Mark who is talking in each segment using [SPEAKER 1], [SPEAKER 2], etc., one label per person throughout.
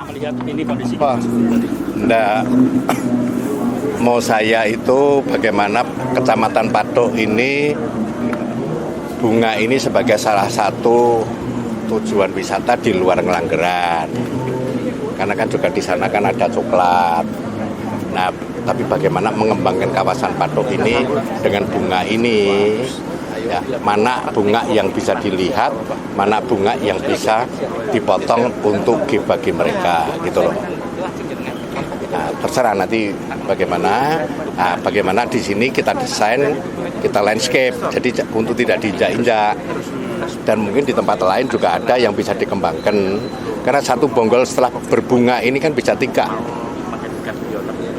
[SPEAKER 1] setelah melihat ini kondisi
[SPEAKER 2] Nggak, mau saya itu bagaimana Kecamatan Patok ini bunga ini sebagai salah satu tujuan wisata di luar Ngelanggeran. Karena kan juga di sana kan ada coklat. Nah, tapi bagaimana mengembangkan kawasan Patok ini dengan bunga ini? Ya, mana bunga yang bisa dilihat, mana bunga yang bisa dipotong untuk bagi mereka, gitu loh. Nah, terserah nanti bagaimana. Nah, bagaimana di sini kita desain, kita landscape, jadi untuk tidak diinjak-injak. Dan mungkin di tempat lain juga ada yang bisa dikembangkan. Karena satu bonggol setelah berbunga ini kan bisa 3.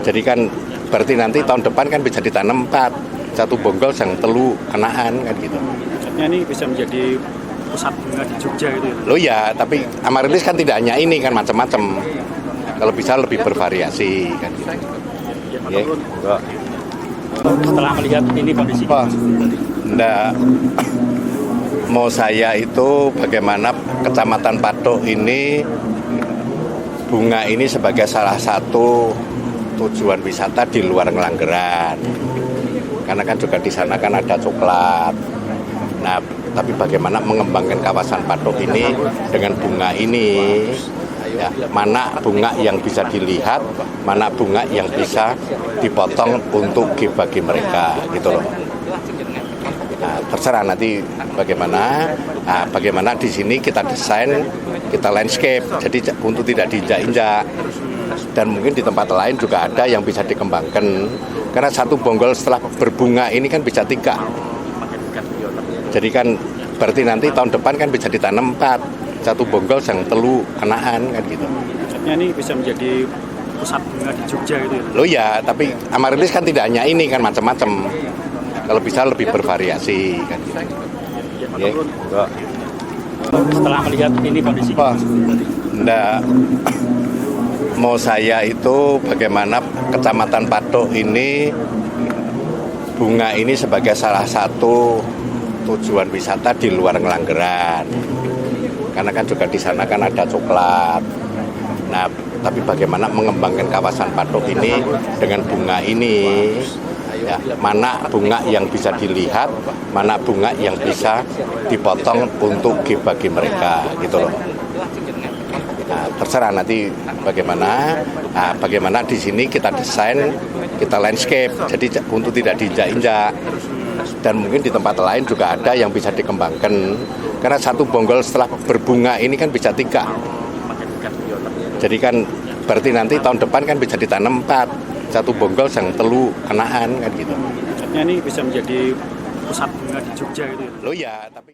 [SPEAKER 2] Jadi kan berarti nanti tahun depan kan bisa ditanam 4. Satu bonggol yang telu kenaan kan gitu.
[SPEAKER 1] Maksudnya ini bisa menjadi pusat bunga di Jogja itu ya?
[SPEAKER 2] Loh ya, tapi Amaryllis kan tidak hanya ini kan, macam-macam. Kalau bisa lebih bervariasi kan gitu. Ya,
[SPEAKER 1] setelah melihat ini kondisi
[SPEAKER 2] Nggak, mau saya itu bagaimana Kecamatan Patok ini bunga ini sebagai salah satu tujuan wisata di luar Ngelanggeran. Karena kan juga di sana kan ada coklat. Nah, tapi bagaimana mengembangkan kawasan Patok ini dengan bunga ini? Ya, mana bunga yang bisa dilihat, mana bunga yang bisa dipotong untuk bagi mereka, gitu loh. Nah, terserah nanti bagaimana. Nah, bagaimana di sini kita desain, kita landscape, jadi untuk tidak diinjak-injak. Dan mungkin di tempat lain juga ada yang bisa dikembangkan. Karena satu bonggol setelah berbunga ini kan bisa 3. Jadi kan berarti nanti tahun depan kan bisa ditanam 4. Satu bonggol yang telu kenaan kan gitu.
[SPEAKER 1] Maksudnya ini bisa menjadi pusat bunga di Jogja itu ya?
[SPEAKER 2] Loh ya, tapi Amaryllis kan tidak hanya ini kan, macam-macam. Kalau bisa lebih bervariasi kan gitu. Ya,
[SPEAKER 1] setelah melihat ini kondisi
[SPEAKER 2] Nggak, mau saya itu bagaimana Kecamatan Patok ini bunga ini sebagai salah satu tujuan wisata di luar Ngelanggeran. Karena kan juga di sana kan ada coklat. Nah, tapi bagaimana mengembangkan kawasan Patok ini dengan bunga ini? Ya, mana bunga yang bisa dilihat, mana bunga yang bisa dipotong untuk bagi mereka, gitu loh. Nah, terserah nanti bagaimana. Nah, bagaimana di sini kita desain, kita landscape, jadi untuk tidak diinjak-injak. Dan mungkin di tempat lain juga ada yang bisa dikembangkan. Karena satu bonggol setelah berbunga ini kan bisa 3. Jadi kan berarti nanti tahun depan kan bisa ditanam 4. Satu bonggol yang telu kenaan kan gitu.
[SPEAKER 1] Maksudnya ini bisa menjadi pusat bunga di Jogja itu ya?
[SPEAKER 2] Loh ya, tapi